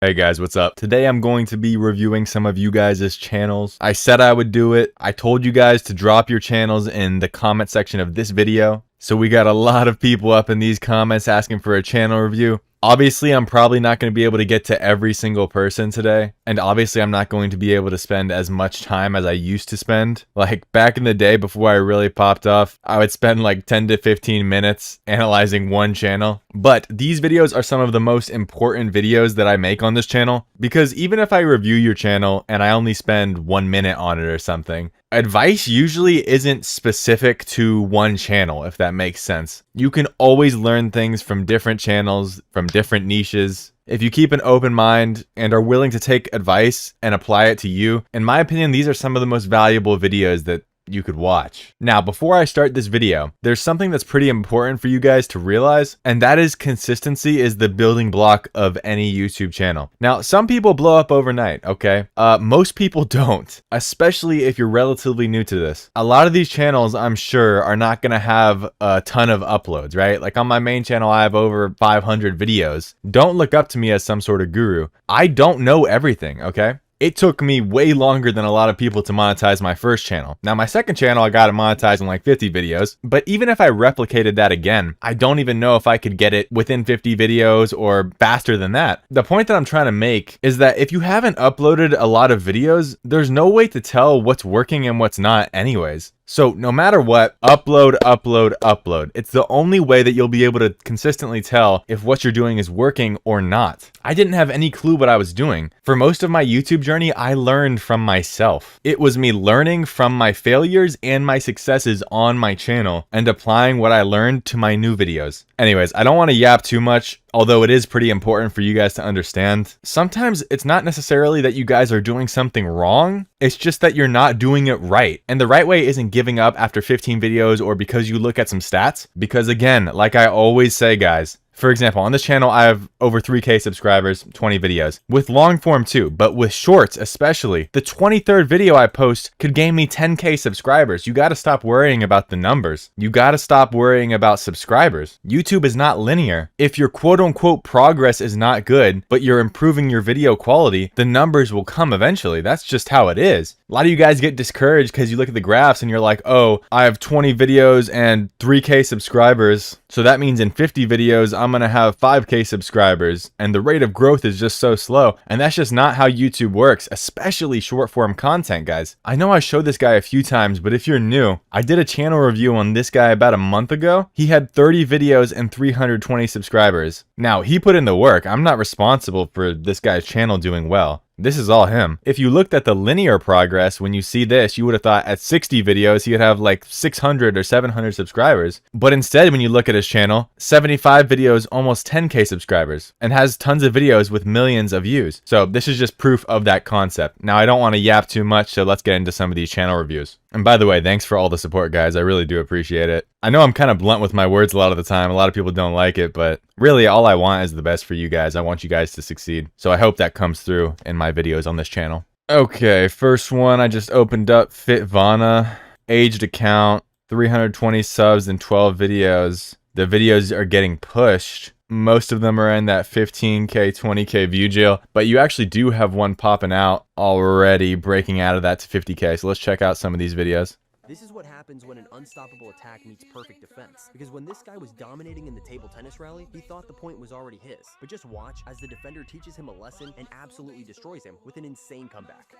Hey guys, what's up? Today I'm going to be reviewing some of you guys' channels. I said I would do it. I told you guys to drop your channels in the comment section of this video. So we got a lot of people up in these comments asking for a channel review. Obviously, I'm probably not going to be able to get to every single person today. And obviously, I'm not going to be able to spend as much time as I used to spend. Like back in the day before I really popped off, I would spend like 10 to 15 minutes analyzing one channel. But these videos are some of the most important videos that I make on this channel, because even if I review your channel and I only spend 1 minute on it or something, advice usually isn't specific to one channel, if that makes sense. You can always learn things from different channels, from different niches. If you keep an open mind and are willing to take advice and apply it to you, in my opinion, these are some of the most valuable videos that you could watch. Now, before I start this video, there's something that's pretty important for you guys to realize, and that is consistency is the building block of any YouTube channel. Now, some people blow up overnight, okay? Most people don't, especially if you're relatively new to this. A lot of these channels, I'm sure, are not gonna have a ton of uploads, right? Like on my main channel, I have over 500 videos. Don't look up to me as some sort of guru. I don't know everything, okay? It took me way longer than a lot of people to monetize my first channel. Now, my second channel, I got it monetized in like 50 videos. But even if I replicated that again, I don't even know if I could get it within 50 videos or faster than that. The point that I'm trying to make is that if you haven't uploaded a lot of videos, there's no way to tell what's working and what's not anyways. So no matter what, upload, upload, upload. It's the only way that you'll be able to consistently tell if what you're doing is working or not. I didn't have any clue what I was doing. For most of my YouTube journey, I learned from myself. It was me learning from my failures and my successes on my channel and applying what I learned to my new videos. Anyways, I don't want to yap too much, although it is pretty important for you guys to understand. Sometimes it's not necessarily that you guys are doing something wrong. It's just that you're not doing it right. And the right way isn't giving up after 15 videos or because you look at some stats. Because again, like I always say, guys, for example, on this channel, I have over 3K subscribers, 20 videos, with long form too, but with shorts especially. The 23rd video I post could gain me 10K subscribers. You gotta stop worrying about the numbers. You gotta stop worrying about subscribers. YouTube is not linear. If your quote unquote progress is not good, but you're improving your video quality, the numbers will come eventually. That's just how it is. A lot of you guys get discouraged because you look at the graphs and you're like, oh, I have 20 videos and 3K subscribers. So that means in 50 videos, I'm gonna have 5K subscribers, and the rate of growth is just so slow. And that's just not how YouTube works, especially short form content, guys. I know I showed this guy a few times, but if you're new, I did a channel review on this guy about a month ago. He had 30 videos and 320 subscribers. Now, he put in the work. I'm not responsible for this guy's channel doing well. This is all him. If you looked at the linear progress, when you see this, you would have thought at 60 videos, he would have like 600 or 700 subscribers. But instead, when you look at his channel, 75 videos, almost 10K subscribers, and has tons of videos with millions of views. So this is just proof of that concept. Now, I don't want to yap too much, so let's get into some of these channel reviews. And by the way, thanks for all the support, guys. I really do appreciate it. I know I'm kind of blunt with my words a lot of the time. A lot of people don't like it, but really all I want is the best for you guys. I want you guys to succeed. So I hope that comes through in my videos on this channel. Okay, first one I just opened up, Fitvana, aged account, 320 subs and 12 videos. The videos are getting pushed. Most of them are in that 15K, 20K view jail, but you actually do have one popping out already, breaking out of that to 50K. So let's check out some of these videos. This is what happens when an unstoppable attack meets perfect defense. Because when this guy was dominating in the table tennis rally, he thought the point was already his. But just watch as the defender teaches him a lesson and absolutely destroys him with an insane comeback.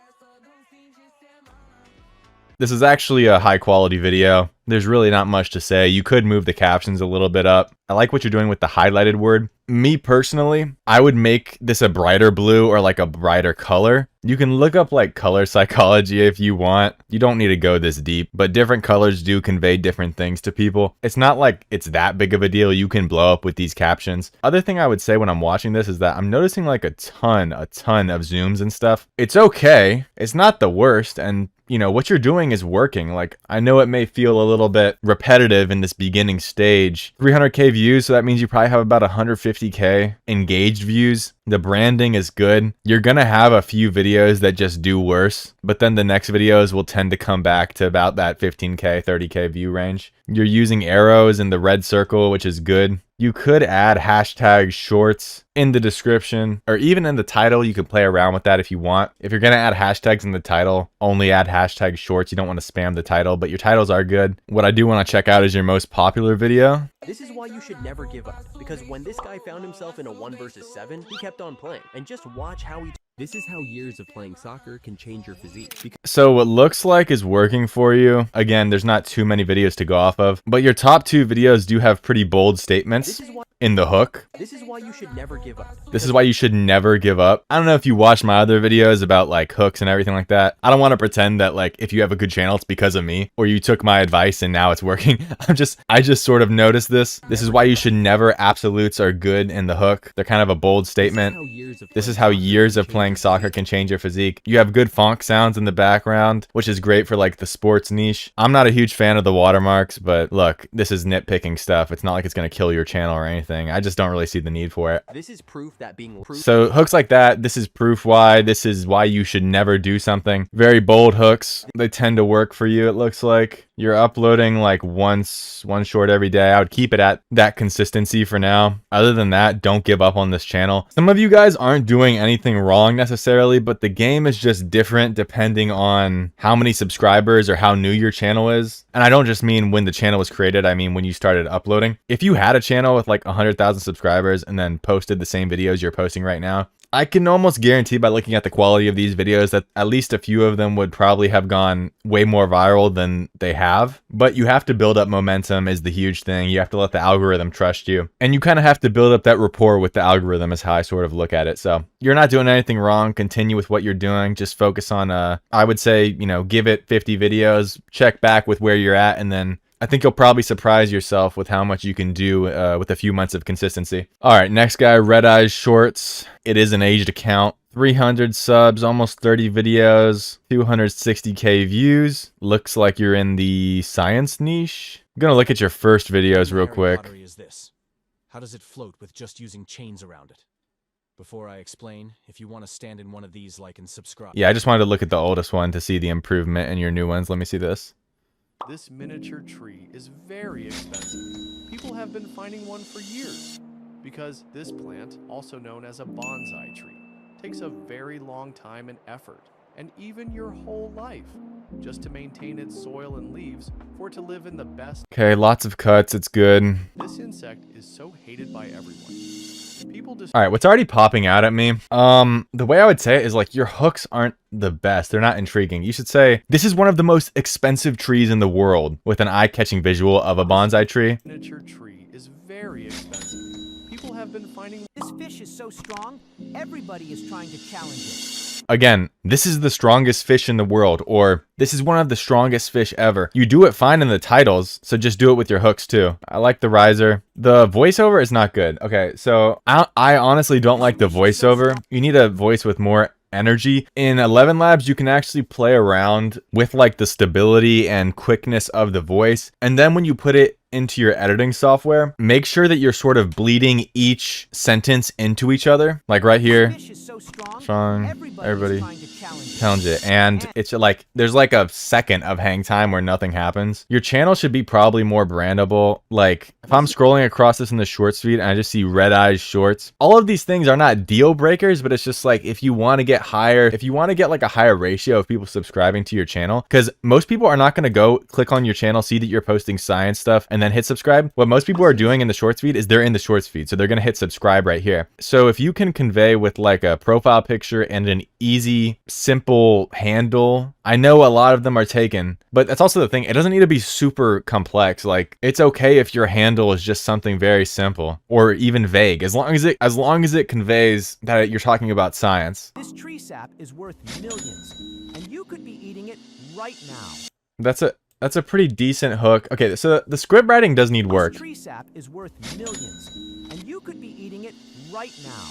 This is actually a high quality video. There's really not much to say. You could move the captions a little bit up. I like what you're doing with the highlighted word. Me personally, I would make this a brighter blue or like a brighter color. You can look up like color psychology if you want. You don't need to go this deep, but different colors do convey different things to people. It's not like it's that big of a deal. You can blow up with these captions. Other thing I would say when I'm watching this is that I'm noticing like a ton of zooms and stuff. It's okay. It's not the worst. And you know, what you're doing is working. Like, I know it may feel a little bit repetitive in this beginning stage. 300K views, so that means you probably have about 150K engaged views. The branding is good. You're gonna have a few videos that just do worse, but then the next videos will tend to come back to about that 15K, 30K view range. You're using arrows in the red circle, which is good. You could add hashtag shorts in the description or even in the title. You could play around with that if you want. If you're going to add hashtags in the title, only add hashtag shorts. You don't want to spam the title, but your titles are good. What I do want to check out is your most popular video. This is why you should never give up, because when this guy found himself in a 1 versus 7, he kept on playing. And just watch how he... This is how years of playing soccer can change your physique. So what looks like is working for you. Again, there's not too many videos to go off of, but your top 2 videos do have pretty bold statements in the hook. This is why you should never give up. This is why you should never give up. I don't know if you watched my other videos about like hooks and everything like that. I don't want to pretend that like if you have a good channel, it's because of me or you took my advice and now it's working. I just sort of noticed this. This is why you should never. Absolutes are good in the hook. They're kind of a bold statement. This is how years of playing soccer can change your physique. You have good funk sounds in the background, which is great for like the sports niche. I'm not a huge fan of the watermarks, but look, this is nitpicking stuff. It's not like it's going to kill your channel or anything. I just don't really see the need for it. This is proof that being so hooks like that, this is proof why. This is why you should never do something. Very bold hooks. They tend to work for you, it looks like. You're uploading like one short every day. I would keep it at that consistency for now. Other than that, don't give up on this channel. Some of you guys aren't doing anything wrong necessarily, but the game is just different depending on how many subscribers or how new your channel is. And I don't just mean when the channel was created, I mean when you started uploading. If you had a channel with like 100,000 subscribers and then posted the same videos you're posting right now, I can almost guarantee by looking at the quality of these videos that at least a few of them would probably have gone way more viral than they have. But you have to build up momentum is the huge thing. You have to let the algorithm trust you. And you kind of have to build up that rapport with the algorithm is how I sort of look at it. So you're not doing anything wrong. Continue with what you're doing. Just focus on, I would say, you know, give it 50 videos, check back with where you're at, and then I think you'll probably surprise yourself with how much you can do with a few months of consistency. All right, next guy, Red Eyes Shorts. It is an aged account. 300 subs, almost 30 videos, 260K views. Looks like you're in the science niche. I'm gonna look at your first videos real quick. Pottery is this? How does it float with just using chains around it? Before I explain, if you want to stand in one of these, like and subscribe. Yeah, I just wanted to look at the oldest one to see the improvement in your new ones. Let me see this. This miniature tree is very expensive. People have been finding one for years because this plant, also known as a bonsai tree, takes a very long time and effort, and even your whole life, just to maintain its soil and leaves for it to live in the best. Okay, lots of cuts. It's good. This insect is so hated by everyone. People just... All right, what's already popping out at me? The way I would say it is like your hooks aren't the best. They're not intriguing. You should say, this is one of the most expensive trees in the world with an eye-catching visual of a bonsai tree. Miniature tree is very expensive. People have been finding... This fish is so strong, everybody is trying to challenge it. Again, this is the strongest fish in the world, or this is one of the strongest fish ever. You do it fine in the titles, so just do it with your hooks too. I like the riser. The voiceover is not good. Okay, so I honestly don't like the voiceover. You need a voice with more energy. In 11 Labs, you can actually play around with like the stability and quickness of the voice. And then when you put it into your editing software, make sure that you're sort of bleeding each sentence into each other. Like right here, strong, everybody challenge it. And it's like, there's like a second of hang time where nothing happens. Your channel should be probably more brandable. Like if I'm scrolling across this in the shorts feed and I just see Red Eyes Shorts, all of these things are not deal breakers, but it's just like, if you want to get higher, if you want to get like a higher ratio of people subscribing to your channel, because most people are not going to go click on your channel, see that you're posting science stuff, and then hit subscribe. What most people are doing in the shorts feed is they're in the shorts feed, so they're going to hit subscribe right here. So if you can convey with like a profile picture and an easy, simple handle, I know a lot of them are taken, but that's also the thing. It doesn't need to be super complex. Like it's okay if your handle is just something very simple or even vague, as long as it conveys that you're talking about science. This tree sap is worth millions, and you could be eating it right now. That's a pretty decent hook. Okay, so the script writing does need work. This tree sap is worth millions, and you could be eating it right now.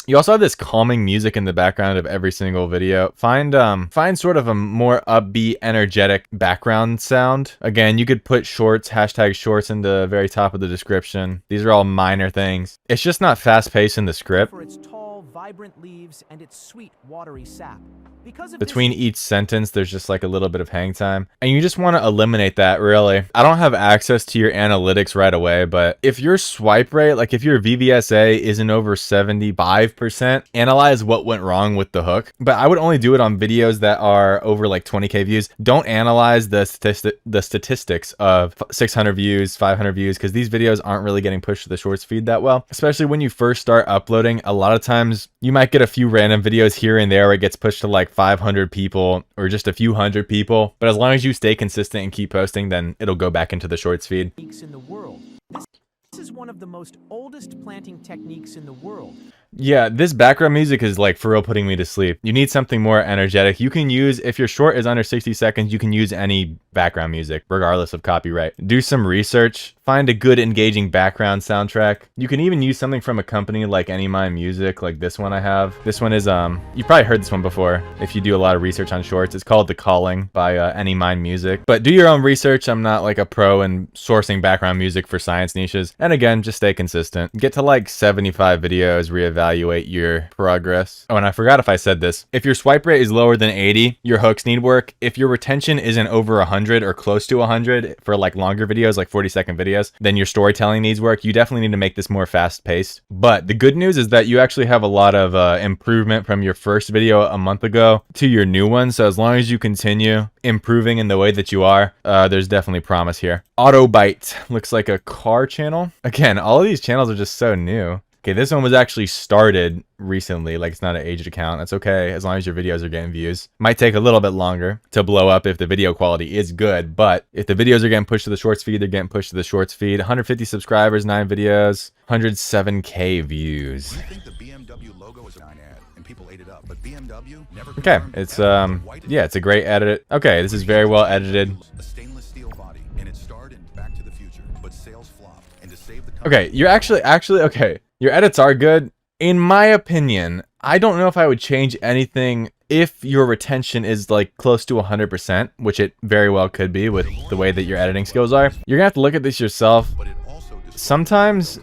You also have this calming music in the background of every single video. Find sort of a more upbeat, energetic background sound. Again, you could put shorts, hashtag shorts in the very top of the description. These are all minor things. It's just not fast paced in the script. For its tall, vibrant leaves and its sweet, watery sap. Because of Between this, each sentence, there's just like a little bit of hang time. And you just want to eliminate that, really. I don't have access to your analytics right away, but if your swipe rate, like if your VVSA isn't over 75%, analyze what went wrong with the hook. But I would only do it on videos that are over like 20K views. Don't analyze the statistics of 600 views, 500 views, because these videos aren't really getting pushed to the shorts feed that well. Especially when you first start uploading, a lot of times you might get a few random videos here and there where it gets pushed to like 500 people or just a few hundred people. But as long as you stay consistent and keep posting, then it'll go back into the shorts feed. techniques in the world. This is one of the most oldest planting techniques in the world. Yeah, this background music is like for real putting me to sleep. You need something more energetic. You can use, if your short is under 60 seconds, you can use any background music, regardless of copyright. Do some research. Find a good engaging background soundtrack. You can even use something from a company like Anymind Music, like this one I have. This one is, you probably heard this one before if you do a lot of research on shorts. It's called The Calling by Anymind Music. But do your own research. I'm not like a pro in sourcing background music for science niches. And again, just stay consistent. Get to like 75 videos, reevaluate your progress. Oh, and I forgot if I said this. If your swipe rate is lower than 80, your hooks need work. If your retention isn't over 100 or close to 100 for like longer videos, like 40-second videos, then your storytelling needs work. You definitely need to make this more fast-paced. But the good news is that you actually have a lot of improvement from your first video a month ago to your new one. So as long as you continue improving in the way that you are, there's definitely promise here. Autobite looks like a car channel. Again, all of these channels are just so new. Okay, this one was actually started recently, like it's not an aged account. That's okay, as long as your videos are getting views. Might take a little bit longer to blow up if the video quality is good, but if the videos are getting pushed to the shorts feed, they're getting pushed to the shorts feed. 150 subscribers, 9 videos, 107K views. I think the BMW logo was an ad and people ate it up, but BMW never Okay, confirmed it's that white yeah, it's a great edit. Okay, this is very well edited. a stainless steel body, and it starred in Back to the Future, but sales flopped. And to save the Okay, you're actually okay. Your edits are good. In my opinion, I don't know if I would change anything if your retention is like close to 100%, which it very well could be with the way that your editing skills are. You're gonna have to look at this yourself. but it also Sometimes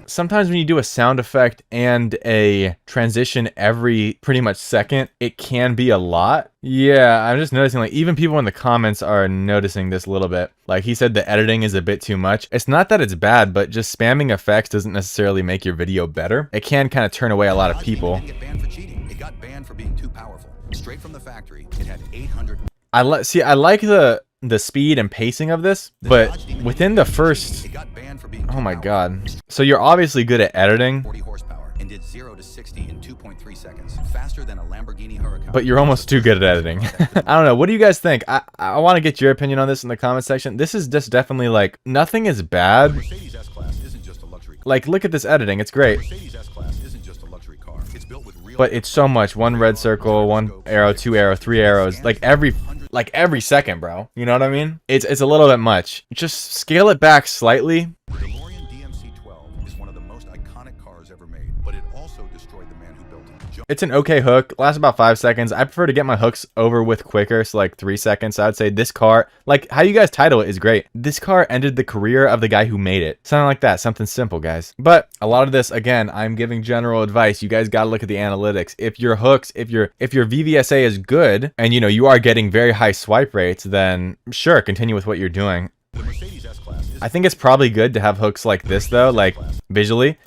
when you do a sound effect and a transition every pretty much second, it can be a lot. Yeah, I'm just noticing like even people in the comments are noticing this a little bit. Like he said the editing is a bit too much. It's not that it's bad, but just spamming effects doesn't necessarily make your video better. It can kind of turn away a lot of people. didn't get banned for cheating. It got banned for being too powerful. Straight from the factory, it had 800. I like the speed and pacing of this, but within the first, It got banned for being oh too my powerful. god. So you're obviously good at editing, 40 horsepower and did 0 to 60 in 2.3 seconds, faster than a Lamborghini Huracan. but you're almost too good at editing. I don't know. What do you guys think? I want to get your opinion on this in the comment section. This is just definitely like, nothing is bad. Mercedes S-Class isn't just a luxury car. Like, look at this editing. It's great. Mercedes S-Class isn't just a luxury car. It's built with real. But it's so much. One red circle, one arrow, two arrow, three arrows. Like every second, bro. You know what I mean? It's a little bit much. Just scale it back slightly. The DeLorean DMC-12 is one of the most iconic cars ever made, but it also destroyed the man who built it. It's an okay hook. Lasts about 5 seconds. I prefer to get my hooks over with quicker, so like 3 seconds. So I'd say this car, like how you guys title it is great. This car ended the career of the guy who made it. Something like that. Something simple, guys. But a lot of this, again, I'm giving general advice. You guys got to look at the analytics. If your hooks, if your VVSA is good and you are getting very high swipe rates, then sure, continue with what you're doing. The Mercedes S-Class I think it's probably good to have hooks like this though, like visually.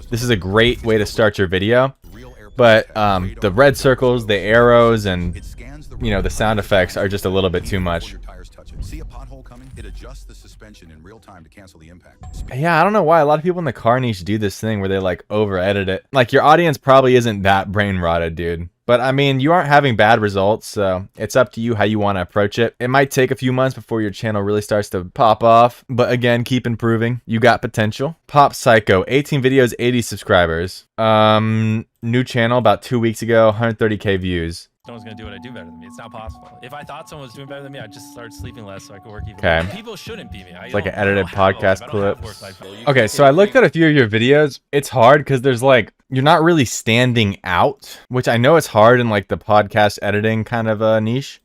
This is a great way to start your video. But the red circles, the arrows, and the sound effects are just a little bit too much. See a pothole coming? It adjusts the suspension in real time to cancel the impact. Yeah, I don't know why a lot of people in the car niche do this thing where they like over edit it. Like your audience probably isn't that brain rotted, dude. But I mean, you aren't having bad results, so it's up to you how you want to approach it. It might take a few months before your channel really starts to pop off, but again, keep improving. You got potential. Pop Psycho, 18 videos, 80 subscribers. New channel about 2 weeks ago, 130K views. No one's gonna do what I do better than me. It's not possible. If I thought someone was doing better than me, I'd just start sleeping less so I could work even Okay. more. People shouldn't beat me. It's like an edited podcast clip. clip. Okay, so I looked at a few of your videos. It's hard because there's like, you're not really standing out, which I know it's hard in like the podcast editing kind of a niche.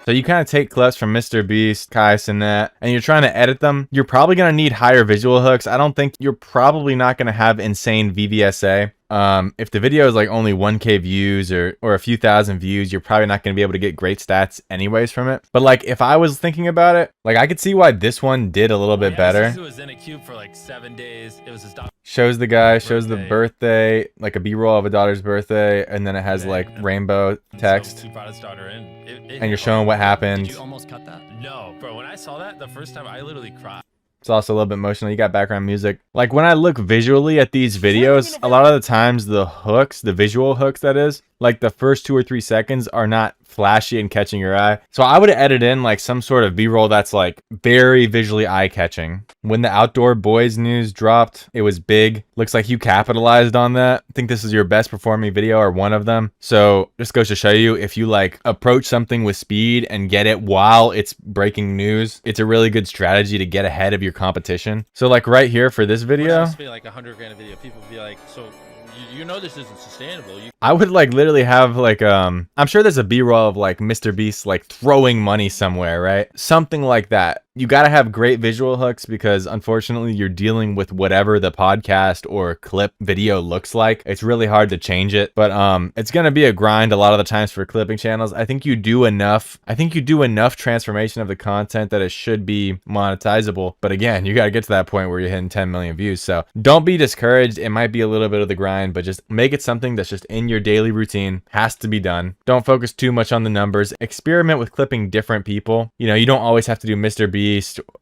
So you kind of take clips from Mr. Beast, Kai Cenat, and you're trying to edit them. You're probably going to need higher visual hooks. I don't think you're probably not going to have insane VVSA. If the video is like only 1K views or a few thousand views, you're probably not going to be able to get great stats anyways from it. But like if I was thinking about it, like I could see why this one did a little bit better. It was in a cube for like 7 days. It was his daughter's shows the guy, shows the birthday, like a B-roll of a daughter's birthday, and then it has like rainbow text. So he brought his daughter in. And you're showing what happened. Did you almost cut that? No, bro. When I saw that the first time, I literally cried. It's also a little bit emotional. You got background music. Like when I look visually at these videos, a lot of the times the hooks, the visual hooks that is, like the first 2 or 3 seconds are not flashy and catching your eye. So I would edit in like some sort of B-roll that's like very visually eye-catching. When the Outdoor Boys news dropped, it was big. Looks like you capitalized on that. I think this is your best performing video or one of them. So just goes to show you, if you like approach something with speed and get it while it's breaking news, it's a really good strategy to get ahead of your competition. So like right here for this video, It's be like 100 grand a video. People would be like, so you know this isn't sustainable. I would like literally have like I'm sure there's a B-roll of like Mr. Beast like throwing money somewhere, right? Something like that. You got to have great visual hooks because unfortunately you're dealing with whatever the podcast or clip video looks like. It's really hard to change it, but it's going to be a grind a lot of the times for clipping channels. I think you do enough transformation of the content that it should be monetizable. But again, you got to get to that point where you're hitting 10 million views. So don't be discouraged. It might be a little bit of the grind, but just make it something that's just in your daily routine, has to be done. Don't focus too much on the numbers. Experiment with clipping different people. You know, you don't always have to do Mr. Beast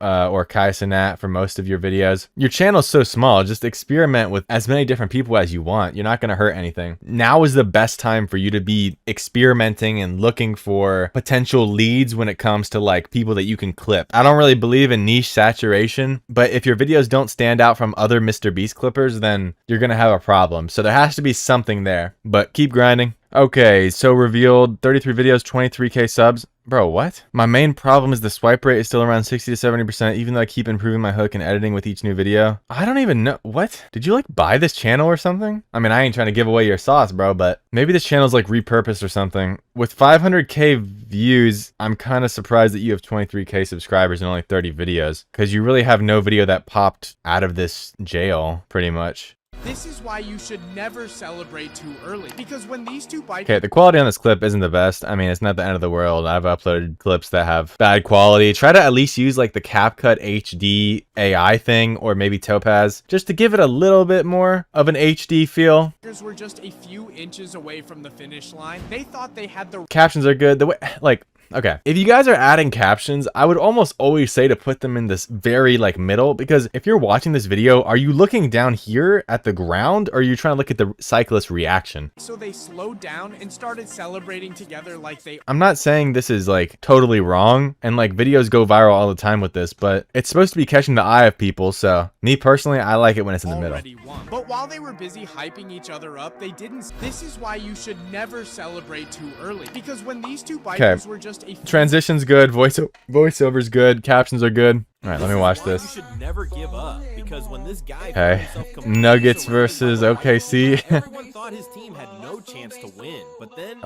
or Kai Cenat for most of your videos. Your channel's so small, just experiment with as many different people as you want. You're not going to hurt anything. Now is the best time for you to be experimenting and looking for potential leads when it comes to like people that you can clip. I don't really believe in niche saturation, but if your videos don't stand out from other Mr. Beast clippers, then you're going to have a problem. So there has to be something there, but keep grinding. Okay, so revealed 33 videos, 23K subs. Bro, what? My main problem is the swipe rate is still around 60 to 70%, even though I keep improving my hook and editing with each new video. I don't even know. What? Did you like buy this channel or something? I mean, I ain't trying to give away your sauce, bro, but maybe this channel's like repurposed or something. With 500K views, I'm kind of surprised that you have 23K subscribers and only 30 videos, because you really have no video that popped out of this jail, pretty much. This is why you should never celebrate too early, because when these two bikers... Okay, the quality on this clip isn't the best. I mean, it's not the end of the world. I've uploaded clips that have bad quality. Try to at least use like the CapCut HD AI thing, or maybe Topaz, just to give it a little bit more of an HD feel. ...were just a few inches away from the finish line. They thought they had the... Captions are good. The way, like... Okay, if you guys are adding captions, I would almost always say to put them in this very like middle, because if you're watching this video, are you looking down here at the ground, or are you trying to look at the cyclist reaction? So they slowed down and started celebrating together like they... I'm not saying this is like totally wrong, and like videos go viral all the time with this, but it's supposed to be catching the eye of people, so me personally, I like it when it's in the middle. Won. But while they were busy hyping each other up, they didn't... This is why you should never celebrate too early, because when these two bikers were just a... Transition's good, voiceover's good, captions are good. All right, let me watch this. You should never give up, because when this guy Okay, Nuggets versus OKC. Everyone thought his team had no chance to win, but then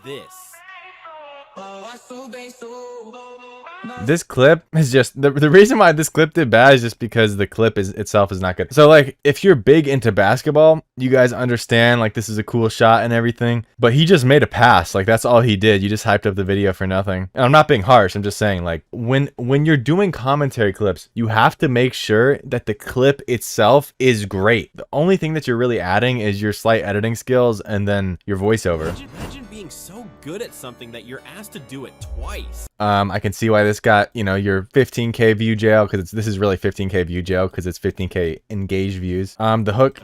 this. This clip is just the reason why this clip did bad is just because the clip itself is not good. So like if you're big into basketball, you guys understand like this is a cool shot and everything, but he just made a pass. Like that's all he did. You just hyped up the video for nothing. And I'm not being harsh. I'm just saying like when you're doing commentary clips, you have to make sure that the clip itself is great. The only thing that you're really adding is your slight editing skills and then your voiceover. Imagine being so good at something that you're asked to do it twice. I can see why this got, you know, your 15K view jail, because this is really 15K view jail because it's 15K engaged views. The hook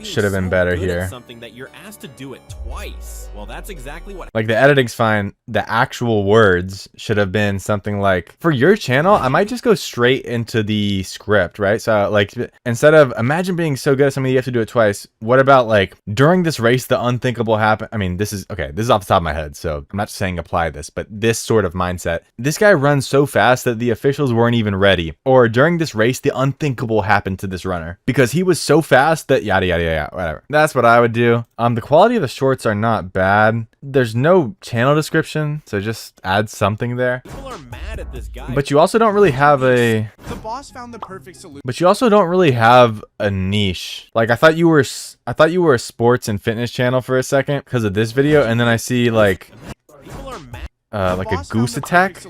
should have been better here. Something that you're asked to do it twice. Well, that's exactly what. Like the editing's fine. The actual words should have been something like, for your channel, I might just go straight into the script, right? So like instead of imagine being so good at something you have to do it twice, what about like during this race the unthinkable happened? I mean, this is okay. This is off the top of my head, so I'm not saying apply this, but this sort of mindset. This guy runs so fast that the officials weren't even ready. Or during this race, the unthinkable happened to this runner because he was so fast that yada, yada, yada, whatever. That's what I would do. The quality of the shorts are not bad. There's no channel description, so just add something there. People are mad at this guy. But you also don't really have a... The boss found the perfect solution. But you also don't really have a niche. Like, I thought you were a sports and fitness channel for a second because of this video, and then I see like like a goose attack.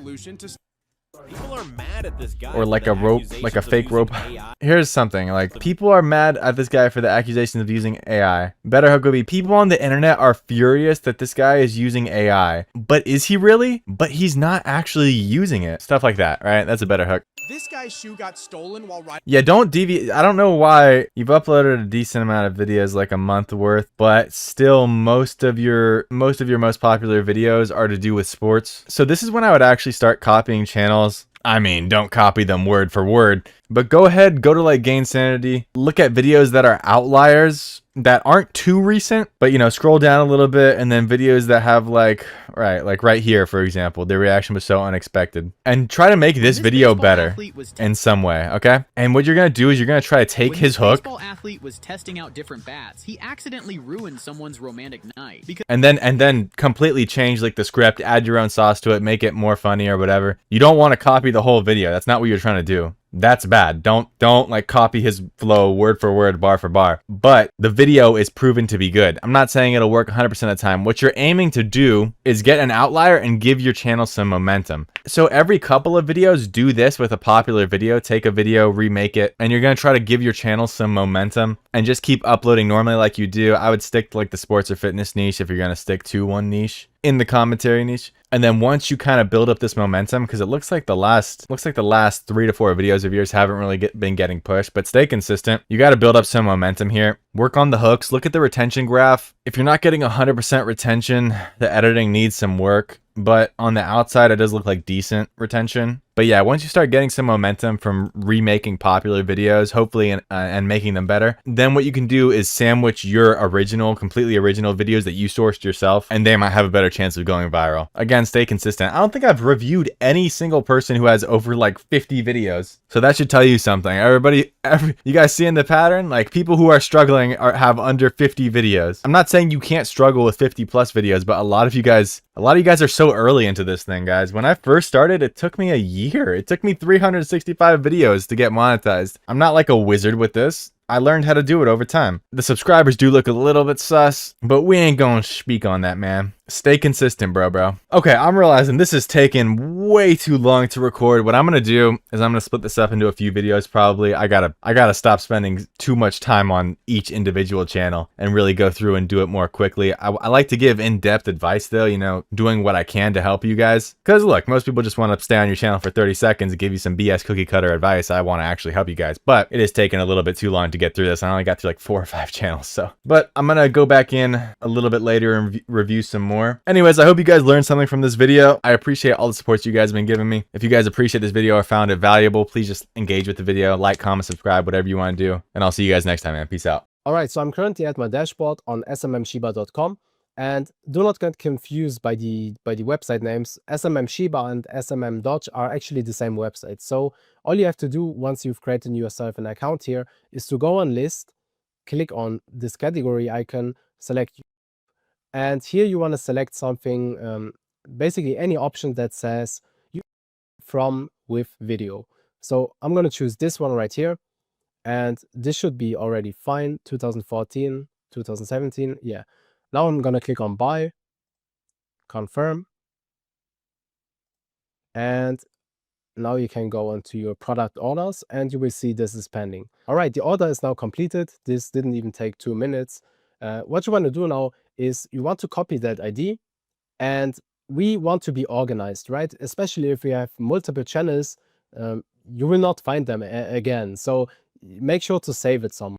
People are mad at this guy or like a rope, like a fake rope. Here's something, like, people are mad at this guy for the accusations of using AI. Better hook would be, people on the internet are furious that this guy is using AI. But is he really? But he's not actually using it. Stuff like that, right? That's a better hook. This guy's shoe got stolen while riding. Yeah, don't deviate. I don't know why you've uploaded a decent amount of videos, like a month worth, but still most of your most popular videos are to do with sports. So this is when I would actually start copying channels. I mean, don't copy them word for word, but go ahead, go to like Gain Sanity, look at videos that are outliers that aren't too recent, but you know, scroll down a little bit, and then videos that have like right here, for example, the reaction was so unexpected, and try to make this video better in some way, okay? And what you're gonna do is you're gonna try to take his hook. Baseball athlete was testing out different bats. He accidentally ruined someone's romantic night because and then completely change like the script, add your own sauce to it, make it more funny or whatever. You don't want to copy the whole video. That's not what you're trying to do. That's bad. Don't like copy his flow word for word, bar for bar. But the video is proven to be good. I'm not saying it'll work 100% of the time. What you're aiming to do is get an outlier and give your channel some momentum. So every couple of videos, do this with a popular video. Take a video, remake it, and you're going to try to give your channel some momentum and just keep uploading normally like you do. I would stick to like the sports or fitness niche if you're going to stick to one niche, in the commentary niche. And then once you kind of build up this momentum, because it looks like the last 3 to 4 videos of yours haven't really been getting pushed, but stay consistent. You got to build up some momentum here. Work on the hooks. Look at the retention graph. If you're not getting 100% retention, the editing needs some work. But on the outside, it does look like decent retention. But yeah, once you start getting some momentum from remaking popular videos, hopefully, and making them better, then what you can do is sandwich your completely original videos that you sourced yourself, and they might have a better chance of going viral. Again, stay consistent. I don't think I've reviewed any single person who has over like 50 videos. So that should tell you something. You guys seeing the pattern? Like, people who are struggling have under 50 videos. I'm not saying you can't struggle with 50 plus videos, but a lot of you guys are so early into this thing, guys. When I first started, it took me a year. It took me 365 videos to get monetized. I'm not like a wizard with this. I learned how to do it over time. The subscribers do look a little bit sus, but we ain't gonna speak on that, man. Stay consistent, bro. Okay, I'm realizing this is taking way too long to record. What I'm gonna do is I'm gonna split this up into a few videos probably. I gotta stop spending too much time on each individual channel and really go through and do it more quickly. I like to give in-depth advice though, you know, doing what I can to help you guys. Cause look, most people just want to stay on your channel for 30 seconds and give you some BS cookie cutter advice. I want to actually help you guys, but it is taking a little bit too long to get through this. I only got through like 4 or 5 channels, so. But I'm gonna go back in a little bit later and review some more. Anyways, I hope you guys learned something from this video. I appreciate all the support you guys have been giving me. If you guys appreciate this video or found it valuable, please just engage with the video, like, comment, subscribe, whatever you want to do. And I'll see you guys next time, man. Peace out. All right, so I'm currently at my dashboard on smmshiba.com, and do not get confused by the website names. SMM and SMM Dodge are actually the same website. So all you have to do once you've created yourself an account here is to go on list, click on this category icon, select, and here you want to select something, basically any option that says from with video. So I'm going to choose this one right here, and this should be already fine. 2014, 2017, yeah. Now I'm going to click on buy, confirm, and now you can go onto your product orders and you will see this is pending. All right, the order is now completed. This didn't even take 2 minutes. What you want to do now is you want to copy that ID, and we want to be organized, right? Especially if we have multiple channels, you will not find them again. So make sure to save it somewhere.